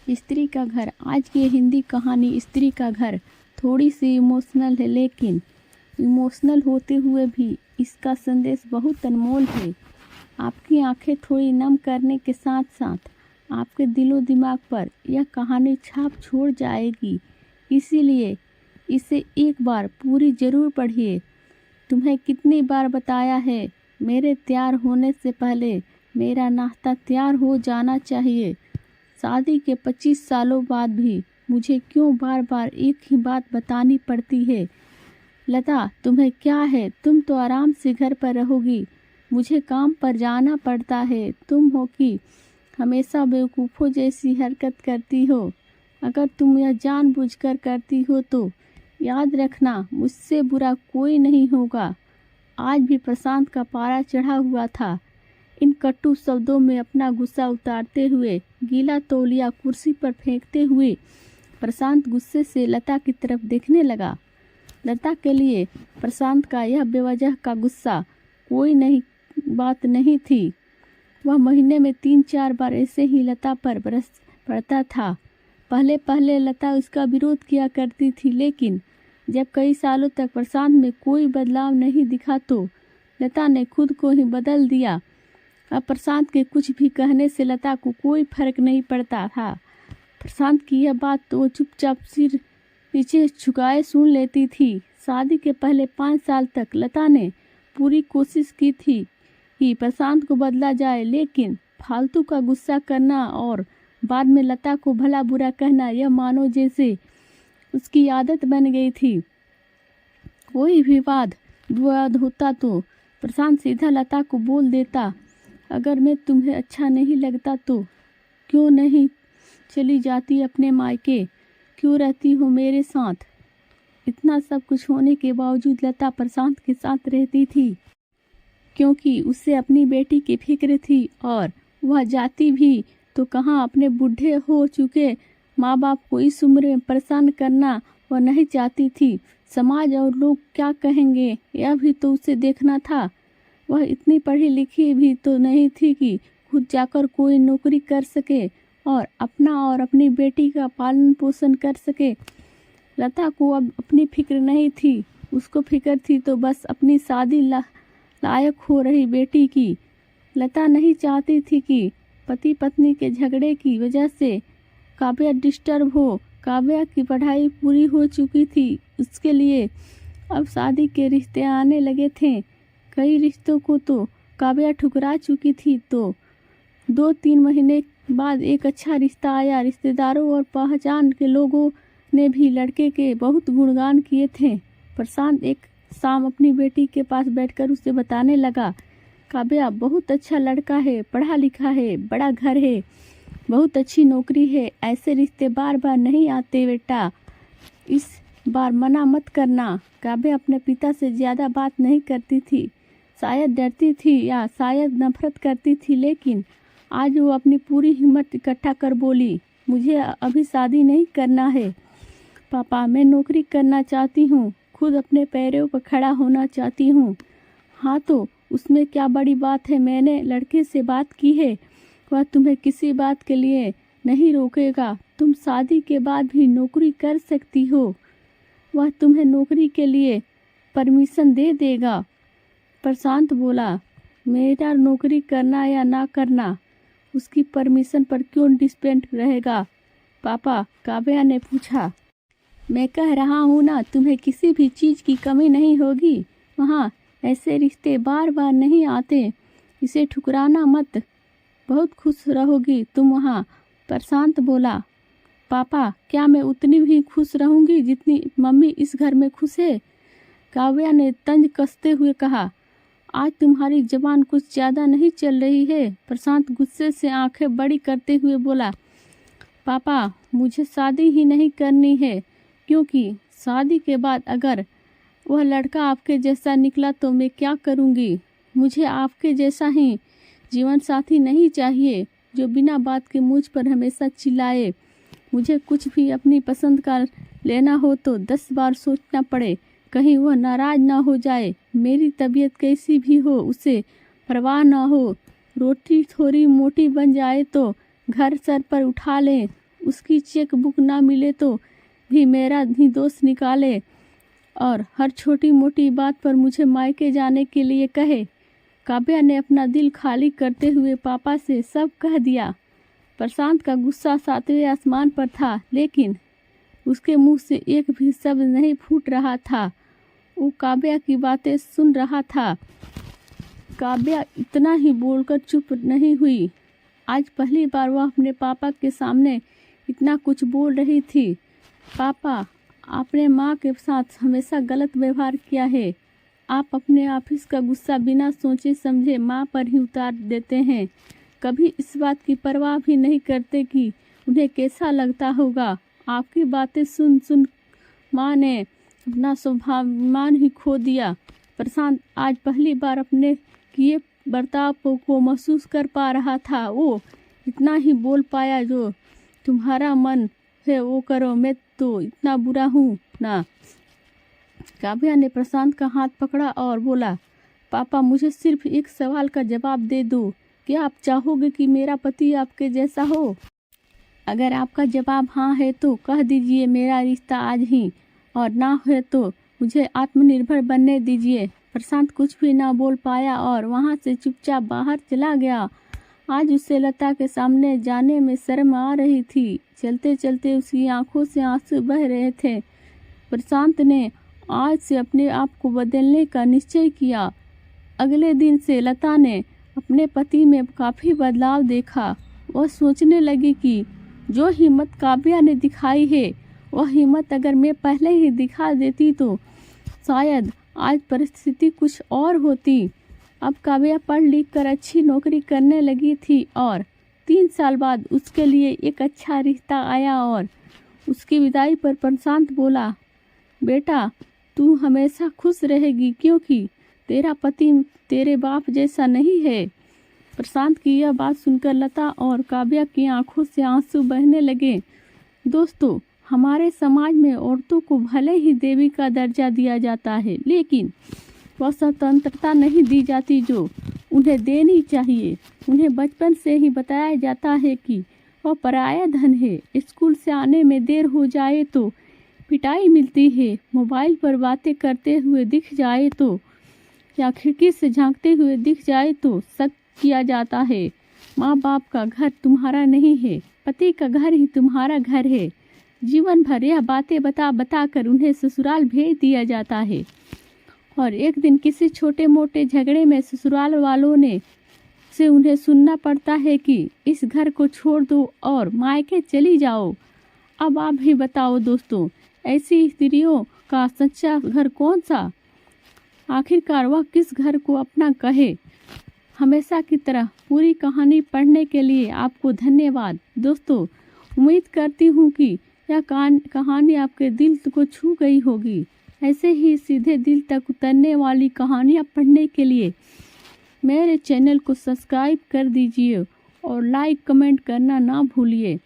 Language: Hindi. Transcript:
स्त्री का घर। आज की हिंदी कहानी स्त्री का घर थोड़ी सी इमोशनल है, लेकिन इमोशनल होते हुए भी इसका संदेश बहुत अनमोल है। आपकी आंखें थोड़ी नम करने के साथ साथ आपके दिलो दिमाग पर यह कहानी छाप छोड़ जाएगी, इसीलिए इसे एक बार पूरी ज़रूर पढ़िए। तुम्हें कितनी बार बताया है, मेरे तैयार होने से पहले मेरा नाश्ता तैयार हो जाना चाहिए। शादी के 25 सालों बाद भी मुझे क्यों बार बार एक ही बात बतानी पड़ती है? लता, तुम्हें क्या है? तुम तो आराम से घर पर रहोगी, मुझे काम पर जाना पड़ता है। तुम हो कि हमेशा बेवकूफ़ों जैसी हरकत करती हो। अगर तुम यह जानबूझकर करती हो तो याद रखना, मुझसे बुरा कोई नहीं होगा। आज भी प्रशांत का पारा चढ़ा हुआ था। इन कटु शब्दों में अपना गुस्सा उतारते हुए, गीला तौलिया कुर्सी पर फेंकते हुए प्रशांत गुस्से से लता की तरफ देखने लगा। लता के लिए प्रशांत का यह बेवजह का गुस्सा कोई नई बात नहीं थी। वह महीने में 3-4 बार ऐसे ही लता पर बरस पड़ता था। पहले पहले लता उसका विरोध किया करती थी, लेकिन जब कई सालों तक प्रशांत में कोई बदलाव नहीं दिखा तो लता ने खुद को ही बदल दिया। अब प्रशांत के कुछ भी कहने से लता को कोई फर्क नहीं पड़ता था। प्रशांत की यह बात तो वो चुपचाप सिर नीचे झुकाए सुन लेती थी। शादी के पहले 5 साल तक लता ने पूरी कोशिश की थी कि प्रशांत को बदला जाए, लेकिन फालतू का गुस्सा करना और बाद में लता को भला बुरा कहना, यह मानो जैसे उसकी आदत बन गई थी। कोई भी विवाद होता तो प्रशांत सीधा लता को बोल देता, अगर मैं तुम्हें अच्छा नहीं लगता तो क्यों नहीं चली जाती अपने मायके, क्यों रहती हो मेरे साथ? इतना सब कुछ होने के बावजूद लता प्रशांत के साथ रहती थी, क्योंकि उसे अपनी बेटी की फिक्र थी। और वह जाती भी तो कहाँ, अपने बूढ़े हो चुके माँ बाप को इस उम्र में परेशान करना वह नहीं चाहती थी। समाज और लोग क्या कहेंगे, यह भी तो उसे देखना था। वह इतनी पढ़ी लिखी भी तो नहीं थी कि खुद जाकर कोई नौकरी कर सके और अपना और अपनी बेटी का पालन पोषण कर सके। लता को अब अपनी फिक्र नहीं थी, उसको फिक्र थी तो बस अपनी शादी लायक हो रही बेटी की। लता नहीं चाहती थी कि पति पत्नी के झगड़े की वजह से काव्या डिस्टर्ब हो। काव्या की पढ़ाई पूरी हो चुकी थी, उसके लिए अब शादी के रिश्ते आने लगे थे। कई रिश्तों को तो काव्या ठुकरा चुकी थी, तो 2-3 महीने बाद एक अच्छा रिश्ता आया। रिश्तेदारों और पहचान के लोगों ने भी लड़के के बहुत गुणगान किए थे। प्रशांत एक शाम अपनी बेटी के पास बैठकर उसे बताने लगा, काव्या बहुत अच्छा लड़का है, पढ़ा लिखा है, बड़ा घर है, बहुत अच्छी नौकरी है। ऐसे रिश्ते बार बार नहीं आते बेटा, इस बार मना मत करना। काव्या अपने पिता से ज़्यादा बात नहीं करती थी, शायद डरती थी या शायद नफरत करती थी, लेकिन आज वो अपनी पूरी हिम्मत इकट्ठा कर बोली, मुझे अभी शादी नहीं करना है पापा, मैं नौकरी करना चाहती हूँ, खुद अपने पैरों पर खड़ा होना चाहती हूँ। हाँ तो उसमें क्या बड़ी बात है, मैंने लड़के से बात की है, वह तुम्हें किसी बात के लिए नहीं रोकेगा। तुम शादी के बाद भी नौकरी कर सकती हो, वह तुम्हें नौकरी के लिए परमिशन दे देगा। प्रशांत बोला, मेरा नौकरी करना या ना करना उसकी परमिशन पर क्यों डिपेंड रहेगा पापा? काव्या ने पूछा। मैं कह रहा हूँ ना, तुम्हें किसी भी चीज़ की कमी नहीं होगी। वहाँ ऐसे रिश्ते बार बार नहीं आते, इसे ठुकराना मत, बहुत खुश रहोगी तुम वहाँ। प्रशांत बोला, पापा क्या मैं उतनी भी खुश रहूँगी जितनी मम्मी इस घर में खुश है? काव्या ने तंज कसते हुए कहा, आज तुम्हारी जबान कुछ ज़्यादा नहीं चल रही है? प्रशांत गुस्से से आंखें बड़ी करते हुए बोला, पापा मुझे शादी ही नहीं करनी है, क्योंकि शादी के बाद अगर वह लड़का आपके जैसा निकला तो मैं क्या करूँगी? मुझे आपके जैसा ही जीवन साथी नहीं चाहिए, जो बिना बात के मुझ पर हमेशा चिल्लाए। मुझे कुछ भी अपनी पसंद का लेना हो तो 10 बार सोचना पड़े, कहीं वह नाराज़ ना हो जाए। मेरी तबीयत कैसी भी हो उसे परवाह ना हो, रोटी थोड़ी मोटी बन जाए तो घर सर पर उठा लें, उसकी चेक बुक ना मिले तो भी मेरा ही दोस्त निकाले और हर छोटी मोटी बात पर मुझे मायके जाने के लिए कहे। काव्या ने अपना दिल खाली करते हुए पापा से सब कह दिया। प्रशांत का गुस्सा सातवें आसमान पर था, लेकिन उसके मुंह से एक भी शब्द नहीं फूट रहा था। वो काव्या की बातें सुन रहा था। काव्या इतना ही बोलकर चुप नहीं हुई। आज पहली बार वह अपने पापा के सामने इतना कुछ बोल रही थी। पापा, आपने माँ के साथ हमेशा गलत व्यवहार किया है। आप अपने ऑफिस का गुस्सा बिना सोचे समझे माँ पर ही उतार देते हैं। कभी इस बात की परवाह भी नहीं करते कि उन्हें कैसा लगता होगा। आपकी बातें सुन सुन माँ ने अपना स्वाभिमान ही खो दिया। प्रशांत आज पहली बार अपने किए बर्ताव को महसूस कर पा रहा था। वो इतना ही बोल पाया, जो तुम्हारा मन है वो करो, मैं तो इतना बुरा हूँ ना। काव्या ने प्रशांत का हाथ पकड़ा और बोला, पापा मुझे सिर्फ एक सवाल का जवाब दे दो। क्या आप चाहोगे कि मेरा पति आपके जैसा हो? अगर आपका जवाब हाँ है तो कह दीजिए मेरा रिश्ता आज ही, और ना है तो मुझे आत्मनिर्भर बनने दीजिए। प्रशांत कुछ भी ना बोल पाया और वहाँ से चुपचाप बाहर चला गया। आज उसे लता के सामने जाने में शर्म आ रही थी। चलते चलते उसकी आंखों से आंसू बह रहे थे। प्रशांत ने आज से अपने आप को बदलने का निश्चय किया। अगले दिन से लता ने अपने पति में काफ़ी बदलाव देखा। वह सोचने लगी कि जो हिम्मत काव्या ने दिखाई है, वह हिम्मत अगर मैं पहले ही दिखा देती तो शायद आज परिस्थिति कुछ और होती। अब काव्या पढ़ लिख कर अच्छी नौकरी करने लगी थी और 3 साल बाद उसके लिए एक अच्छा रिश्ता आया। और उसकी विदाई पर प्रशांत बोला, बेटा तू हमेशा खुश रहेगी क्योंकि तेरा पति तेरे बाप जैसा नहीं है। प्रशांत की यह बात सुनकर लता और काव्या की आंखों से आंसू बहने लगे। दोस्तों, हमारे समाज में औरतों को भले ही देवी का दर्जा दिया जाता है, लेकिन वह स्वतंत्रता नहीं दी जाती जो उन्हें देनी चाहिए। उन्हें बचपन से ही बताया जाता है कि वह पराया धन है। स्कूल से आने में देर हो जाए तो पिटाई मिलती है। मोबाइल पर बातें करते हुए दिख जाए तो या खिड़की से झांकते हुए दिख जाए तो शक किया जाता है। माँ बाप का घर तुम्हारा नहीं है, पति का घर ही तुम्हारा घर है। जीवन भर यह बातें बता बता कर उन्हें ससुराल भेज दिया जाता है और एक दिन किसी छोटे मोटे झगड़े में ससुराल वालों ने से उन्हें सुनना पड़ता है कि इस घर को छोड़ दो और मायके चली जाओ। अब आप भी बताओ दोस्तों, ऐसी स्त्रियों का सच्चा घर कौन सा? आखिरकार वह किस घर को अपना कहे? हमेशा की तरह पूरी कहानी पढ़ने के लिए आपको धन्यवाद। दोस्तों, उम्मीद करती हूँ कि यह कहानी आपके दिल को छू गई होगी। ऐसे ही सीधे दिल तक उतरने वाली कहानियाँ पढ़ने के लिए मेरे चैनल को सब्सक्राइब कर दीजिए और लाइक कमेंट करना ना भूलिए।